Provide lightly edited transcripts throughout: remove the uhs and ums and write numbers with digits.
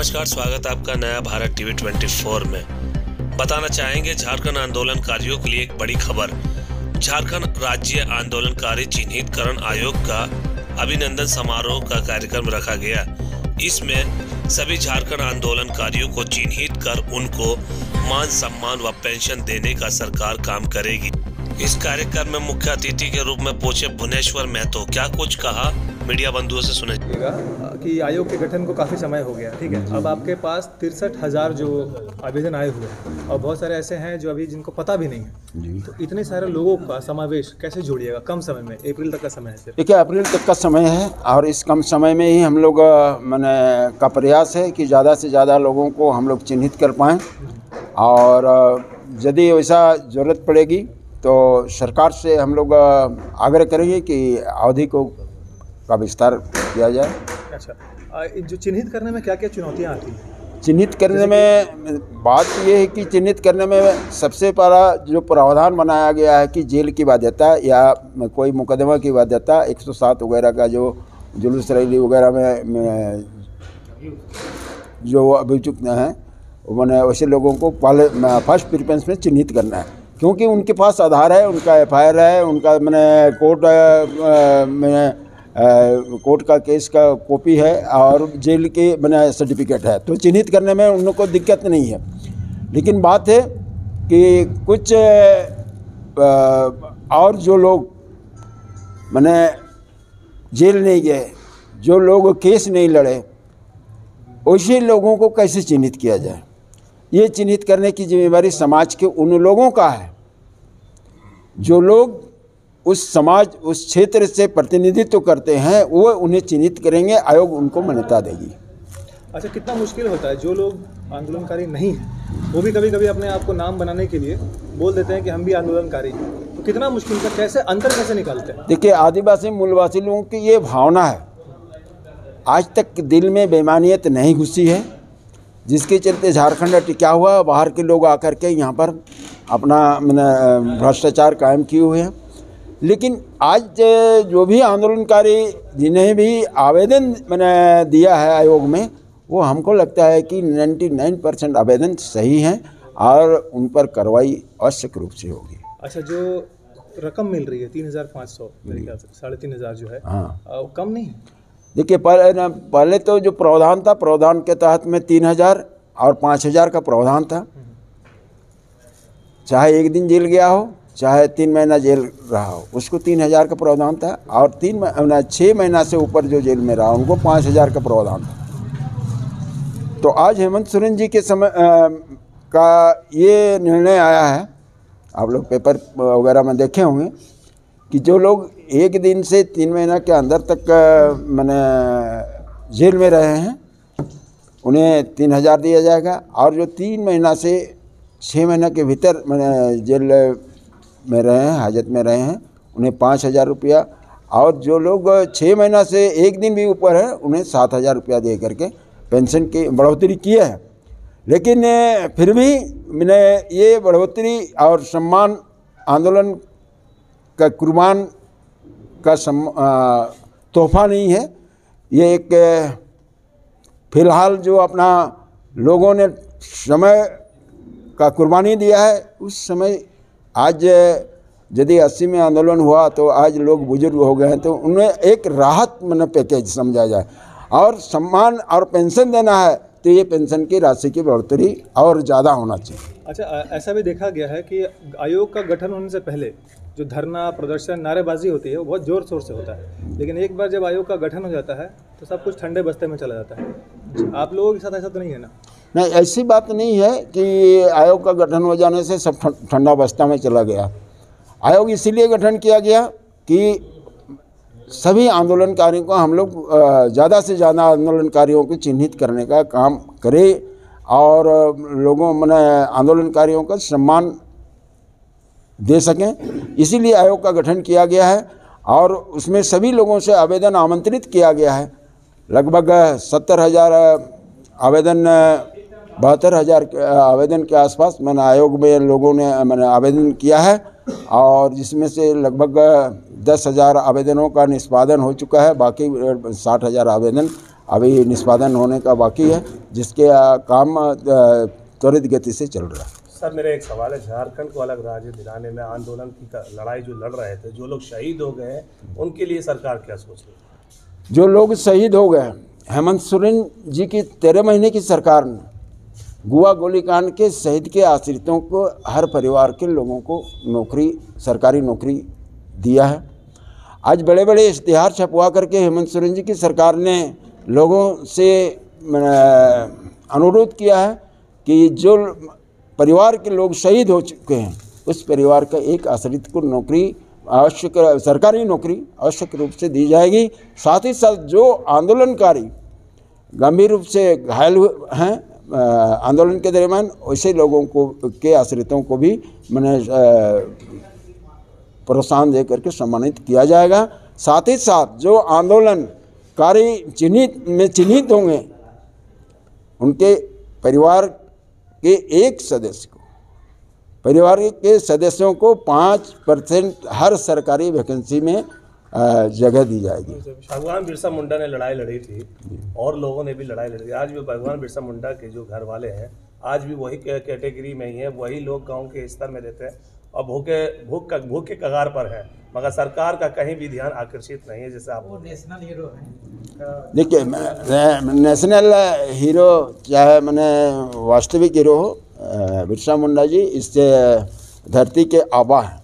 नमस्कार, स्वागत है आपका नया भारत टीवी 24 में। बताना चाहेंगे झारखंड आंदोलनकारियों के लिए एक बड़ी खबर। झारखंड राज्य आंदोलनकारी चिन्हितकरण आयोग का अभिनंदन समारोह का कार्यक्रम रखा गया। इसमें सभी झारखंड आंदोलनकारियों को चिन्हित कर उनको मान सम्मान व पेंशन देने का सरकार काम करेगी। इस कार्यक्रम में मुख्य अतिथि के रूप में पहुंचे भुवनेश्वर महतो। क्या कुछ कहा, मीडिया बंधुओं से सुने कि आयोग के गठन को काफ़ी समय हो गया, ठीक है। अब आपके पास 63,000 जो आवेदन आए हुए हैं और बहुत सारे ऐसे हैं जो अभी जिनको पता भी नहीं है, तो इतने सारे लोगों का समावेश कैसे जोड़िएगा कम समय में? अप्रैल तक का समय है सिर्फ। देखिए, अप्रैल तक का समय है और इस कम समय में ही हम लोग मैंने का प्रयास है कि ज़्यादा से ज़्यादा लोगों को हम लोग चिन्हित कर पाएँ, और यदि वैसा ज़रूरत पड़ेगी तो सरकार से हम लोग आग्रह करेंगे कि अवधि का विस्तार किया जाए। अच्छा, जो चिन्हित करने में क्या क्या चुनौतियाँ आती हैं? चिन्हित करने में बात ये है कि चिन्हित करने में सबसे पहला जो प्रावधान बनाया गया है कि जेल की बाध्यता या कोई मुकदमा की बाध्यता 107 वगैरह का जो जुलूस रैली वगैरह में जो अभियुक्त हैं मैंने वैसे लोगों को पहले फर्स्ट प्रेफरेंस में चिन्हित करना है, क्योंकि उनके पास आधार है, उनका FIR है, उनका मैंने कोर्ट का केस का कॉपी है और जेल के मैंने सर्टिफिकेट है, तो चिन्हित करने में उन लोग को दिक्कत नहीं है। लेकिन बात है कि कुछ और जो लोग मैंने जेल नहीं गए, जो लोग केस नहीं लड़े, वैसे लोगों को कैसे चिन्हित किया जाए? ये चिन्हित करने की जिम्मेदारी समाज के उन लोगों का है जो लोग उस समाज उस क्षेत्र से प्रतिनिधित्व करते हैं, वो उन्हें चिन्हित करेंगे, आयोग उनको मान्यता देगी। अच्छा, कितना मुश्किल होता है? जो लोग आंदोलनकारी नहीं हैं वो भी कभी कभी अपने आप को नाम बनाने के लिए बोल देते हैं कि हम भी आंदोलनकारी हैं, तो कितना मुश्किल का कैसे अंतर कैसे निकालते हैं? देखिए, आदिवासी मूलवासी लोगों की ये भावना है, आज तक दिल में बेईमानियत नहीं घुसी है, जिसके चलते झारखंड टिका हुआ। बाहर के लोग आकर के यहाँ पर अपना भ्रष्टाचार कायम किए हुए हैं। लेकिन आज जो भी आंदोलनकारी जिन्हें भी आवेदन मैंने दिया है आयोग में, वो हमको लगता है कि 99% आवेदन सही हैं और उन पर कार्रवाई आवश्यक रूप से होगी। अच्छा, जो रकम मिल रही है 3,500 मेरे ख्याल से 3,500 जो है, हाँ, वो कम नहीं? देखिए, पहले तो जो प्रावधान था, प्रावधान के तहत में 3,000 और 5,000 का प्रावधान था। चाहे एक दिन जेल गया हो, चाहे 3 महीना जेल रहा हो, उसको 3,000 का प्रावधान था, और 6 महीना से ऊपर जो जेल में रहा उनको 5,000 का प्रावधान था। तो आज हेमंत सोरेन जी के समय का ये निर्णय आया है, आप लोग पेपर वगैरह में देखे होंगे, कि जो लोग 1 दिन से 3 महीना के अंदर तक मैंने जेल में रहे हैं उन्हें 3,000 दिया जाएगा, और जो 3 महीना से 6 महीना के भीतर मैंने जेल में रहे हैं, हाजत में रहे हैं, उन्हें 5,000 रुपया, और जो लोग 6 महीना से 1 दिन भी ऊपर हैं उन्हें 7,000 रुपया दे करके पेंशन की बढ़ोतरी की है। लेकिन फिर भी मैंने ये बढ़ोतरी और सम्मान आंदोलन का कुर्बान का तोहफा नहीं है। ये एक फ़िलहाल जो अपना लोगों ने समय का कुर्बानी दिया है, उस समय आज यदि 80 में आंदोलन हुआ तो आज लोग बुजुर्ग हो गए हैं, तो उन्हें एक राहत पैकेज समझा जाए, और सम्मान और पेंशन देना है तो ये पेंशन की राशि की बढ़ोतरी और ज़्यादा होना चाहिए। अच्छा, ऐसा भी देखा गया है कि आयोग का गठन होने से पहले जो धरना प्रदर्शन नारेबाजी होती है वो बहुत जोर शोर से होता है, लेकिन एक बार जब आयोग का गठन हो जाता है तो सब कुछ ठंडे बस्ते में चला जाता है। आप लोगों के साथ ऐसा तो नहीं है ना? नहीं, ऐसी बात नहीं है कि आयोग का गठन हो जाने से सब ठंडा बस्ता में चला गया। आयोग इसीलिए गठन किया गया कि सभी आंदोलनकारियों को हम लोग ज़्यादा से ज़्यादा आंदोलनकारियों को चिन्हित करने का काम करें और लोगों आंदोलनकारियों का सम्मान दे सकें। इसीलिए आयोग का गठन किया गया है, और उसमें सभी लोगों से आवेदन आमंत्रित किया गया है। लगभग 70,000 आवेदन 72,000 आवेदन के आसपास मैंने आयोग में लोगों ने आवेदन किया है, और जिसमें से लगभग 10,000 आवेदनों का निष्पादन हो चुका है। बाकी 60,000 आवेदन अभी निष्पादन होने का बाकी है, जिसके काम त्वरित गति से चल रहा है। सर मेरा एक सवाल है, झारखंड को अलग राज्य दिलाने में आंदोलन की लड़ाई जो लड़ रहे थे, जो लोग शहीद हो गए हैं, उनके लिए सरकार क्या सोच रही है? जो लोग शहीद हो गए, हेमंत सोरेन जी की 13 महीने की सरकार ने गुआ गोलीकांड के शहीद के आश्रितों को, हर परिवार के लोगों को नौकरी, सरकारी नौकरी दिया है। आज बड़े बड़े इश्तिहार छपवा करके हेमंत सोरेन जी की सरकार ने लोगों से अनुरोध किया है कि जो परिवार के लोग शहीद हो चुके हैं, उस परिवार का एक आश्रित को नौकरी आवश्यक, सरकारी नौकरी आवश्यक रूप से दी जाएगी। साथ ही साथ जो आंदोलनकारी गंभीर रूप से घायल हैं आंदोलन के दरमियान, वैसे लोगों को के आश्रितों को भी मैंने प्रोत्साहन दे करके सम्मानित किया जाएगा। साथ ही साथ जो आंदोलनकारी चिन्हित होंगे, उनके परिवार के एक सदस्य को, परिवार के सदस्यों को 5% हर सरकारी वैकेंसी में जगह दी जाएगी। भगवान बिरसा मुंडा ने लड़ाई लड़ी थी और लोगों ने भी लड़ाई लड़ी। आज भी भगवान बिरसा मुंडा के जो घर वाले हैं, आज भी वही कैटेगरी में ही है, वही लोग गांव के स्तर में रहते हैं और भूख के कगार पर है, मगर सरकार का कहीं भी ध्यान आकर्षित नहीं है। जैसे आप नेशनल हीरो हैं। देखिए, नेशनल हीरो चाहे मैंने वास्तविक हीरो हो, बिरसा मुंडा जी इस धरती के आबा हैं,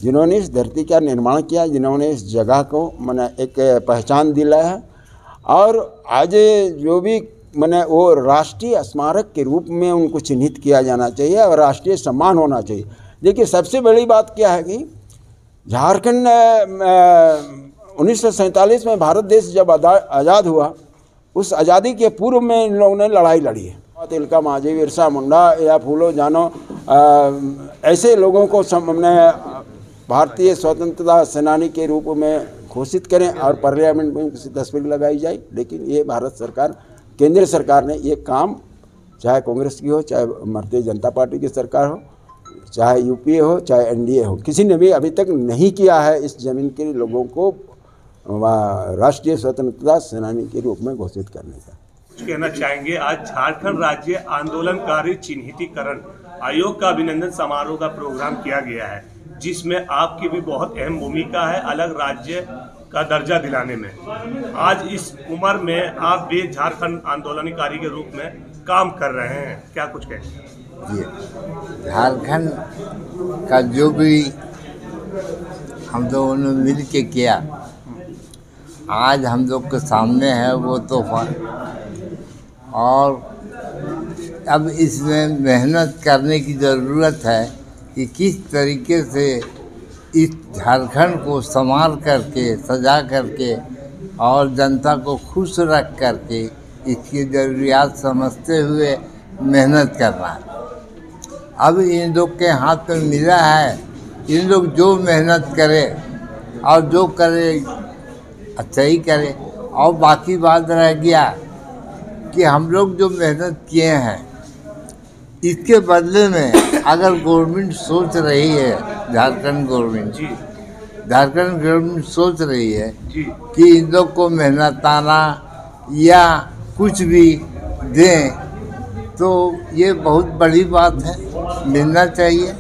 जिन्होंने इस धरती का निर्माण किया, जिन्होंने इस जगह को मैंने एक पहचान दिलाया है। और आज जो भी मैंने वो राष्ट्रीय स्मारक के रूप में उनको चिन्हित किया जाना चाहिए और राष्ट्रीय सम्मान होना चाहिए। देखिए, सबसे बड़ी बात क्या है कि झारखंड 1947 में भारत देश जब आज़ाद हुआ, उस आज़ादी के पूर्व में इन लोगों ने लड़ाई लड़ी है। तिलका मांझी, बिरसा मुंडा या फूलो जानो, ऐसे लोगों को हमने भारतीय स्वतंत्रता सेनानी के रूप में घोषित करें और पार्लियामेंट में उनकी तस्वीर लगाई जाए। लेकिन ये भारत सरकार, केंद्र सरकार ने ये काम, चाहे कांग्रेस की हो, चाहे भारतीय जनता पार्टी की सरकार हो, चाहे यूपीए हो, चाहे एनडीए हो, किसी ने भी अभी तक नहीं किया है इस जमीन के लोगों को राष्ट्रीय स्वतंत्रता सेनानी के रूप में घोषित करने का। कहना चाहेंगे, आज झारखंड राज्य आंदोलनकारी चिन्हितीकरण आयोग का अभिनंदन समारोह का प्रोग्राम किया गया है, जिसमें आपकी भी बहुत अहम भूमिका है अलग राज्य का दर्जा दिलाने में। आज इस उम्र में आप भी झारखंड आंदोलनकारी के रूप में काम कर रहे हैं, क्या कुछ कहेंगे? झारखंड का जो भी हम लोगों ने मिल के किया, आज हम लोग के सामने है वो तूफान। और अब इसमें मेहनत करने की ज़रूरत है कि किस तरीके से इस झारखंड को संवार करके, सजा करके और जनता को खुश रख करके इसकी ज़रूरियात समझते हुए मेहनत करना है। अब इन लोग के हाथ में मिला है, इन लोग जो मेहनत करे और जो करे अच्छा ही करे। और बाकी बात रह गया कि हम लोग जो मेहनत किए हैं, इसके बदले में अगर गवर्नमेंट सोच रही है, झारखंड गवर्नमेंट सोच रही है कि इन लोग को मेहनताना या कुछ भी दें, तो ये बहुत बड़ी बात है, मिलना चाहिए।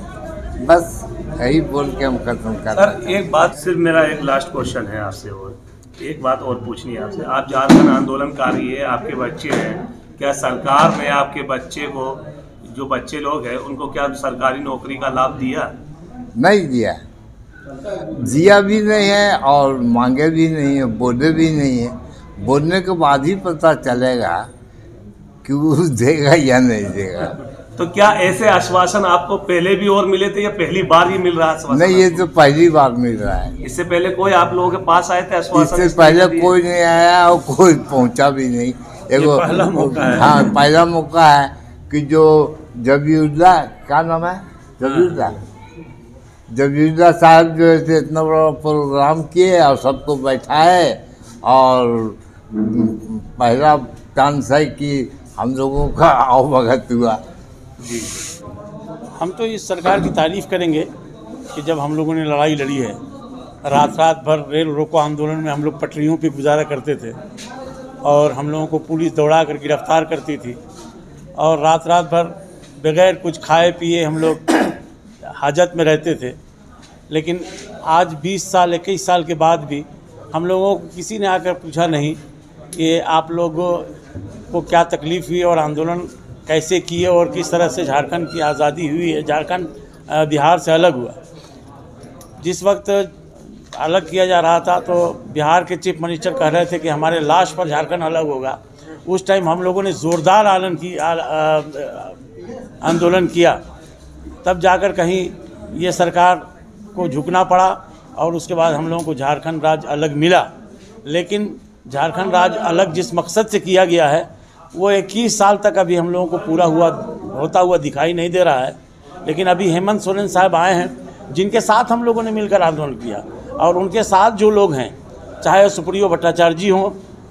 बस यही बोल के हम खत्म कर रहे हैं। सर एक बात, सिर्फ मेरा एक लास्ट क्वेश्चन है आपसे, और एक बात और पूछनी है आपसे। आप झारखंड आंदोलनकारी है, आपके बच्चे हैं, क्या सरकार ने आपके बच्चे को, जो बच्चे लोग हैं, उनको क्या सरकारी नौकरी का लाभ दिया? नहीं दिया भी नहीं है और मांगे भी नहीं है, बोले भी नहीं है। बोलने के बाद ही पता चलेगा कि वो देगा या नहीं देगा। तो क्या ऐसे आश्वासन आपको पहले भी और मिले थे या पहली बार ही मिल रहा है? नहीं, ये तो पहली बार मिल रहा है। इससे पहले कोई आप लोगों के पास आए थे आश्वासन? इससे पहले कोई नहीं आया और कोई पहुंचा भी नहीं। पहला मौका है। हाँ, पहला मौका है कि जो जबीउल्ला, क्या नाम है, जबीउल्ला साहब जो है इतना बड़ा प्रोग्राम किए और सबको बैठाए, और पहला चांस है कि हम लोगों का आवभगत हुआ। जी, हम तो इस सरकार की तारीफ़ करेंगे कि जब हम लोगों ने लड़ाई लड़ी है, रात भर रेल रोको आंदोलन में हम लोग पटरियों पे गुजारा करते थे, और हम लोगों को पुलिस दौड़ा कर गिरफ्तार करती थी और रात रात भर बगैर कुछ खाए पिए हम लोग हाजत में रहते थे। लेकिन आज 20 साल 21 साल के बाद भी हम लोगों को किसी ने आकर पूछा नहीं कि आप लोगों को क्या तकलीफ़ हुई और आंदोलन कैसे किए और किस तरह से झारखंड की आज़ादी हुई है, झारखंड बिहार से अलग हुआ। जिस वक्त अलग किया जा रहा था तो बिहार के चीफ मिनिस्टर कह रहे थे कि हमारे लाश पर झारखंड अलग होगा। उस टाइम हम लोगों ने ज़ोरदार आंदोलन किया, तब जाकर कहीं ये सरकार को झुकना पड़ा और उसके बाद हम लोगों को झारखंड राज्य अलग मिला। लेकिन झारखंड राज्य अलग जिस मकसद से किया गया है वो 21 साल तक अभी हम लोगों को पूरा होता हुआ दिखाई नहीं दे रहा है। लेकिन अभी हेमंत सोरेन साहब आए हैं जिनके साथ हम लोगों ने मिलकर आंदोलन किया और उनके साथ जो लोग हैं, चाहे सुप्रियो भट्टाचार्य जी हों,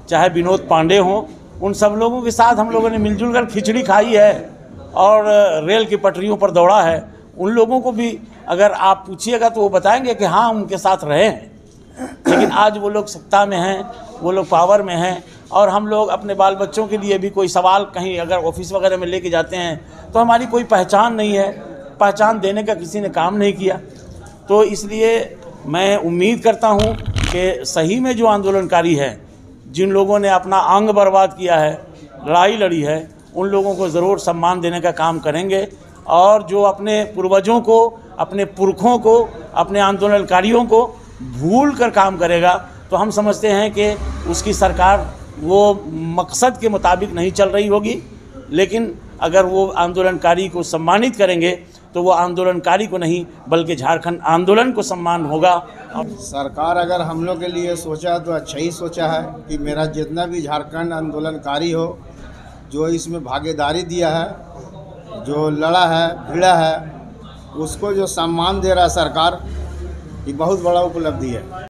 चाहे विनोद पांडे हों, उन सब लोगों के साथ हम लोगों ने मिलजुल कर खिचड़ी खाई है और रेल की पटरियों पर दौड़ा है। उन लोगों को भी अगर आप पूछिएगा तो वो बताएंगे कि हाँ उनके साथ रहे हैं। लेकिन आज वो लोग सत्ता में हैं, वो लोग पावर में हैं और हम लोग अपने बाल बच्चों के लिए भी कोई सवाल कहीं अगर ऑफिस वगैरह में लेके जाते हैं तो हमारी कोई पहचान नहीं है, पहचान देने का किसी ने काम नहीं किया। तो इसलिए मैं उम्मीद करता हूँ कि सही में जो आंदोलनकारी हैं, जिन लोगों ने अपना अंग बर्बाद किया है, लड़ाई लड़ी है, उन लोगों को ज़रूर सम्मान देने का काम करेंगे। और जो अपने पूर्वजों को, अपने पुरखों को, अपने आंदोलनकारियों को भूल कर काम करेगा तो हम समझते हैं कि उसकी सरकार वो मकसद के मुताबिक नहीं चल रही होगी। लेकिन अगर वो आंदोलनकारी को सम्मानित करेंगे तो वो आंदोलनकारी को नहीं बल्कि झारखंड आंदोलन को सम्मान होगा। सरकार अगर हम लोग के लिए सोचा तो अच्छा ही सोचा है कि मेरा जितना भी झारखंड आंदोलनकारी हो, जो इसमें भागीदारी दिया है, जो लड़ा है, भिड़ा है, उसको जो सम्मान दे रहा है सरकार, ये बहुत बड़ा उपलब्धि है।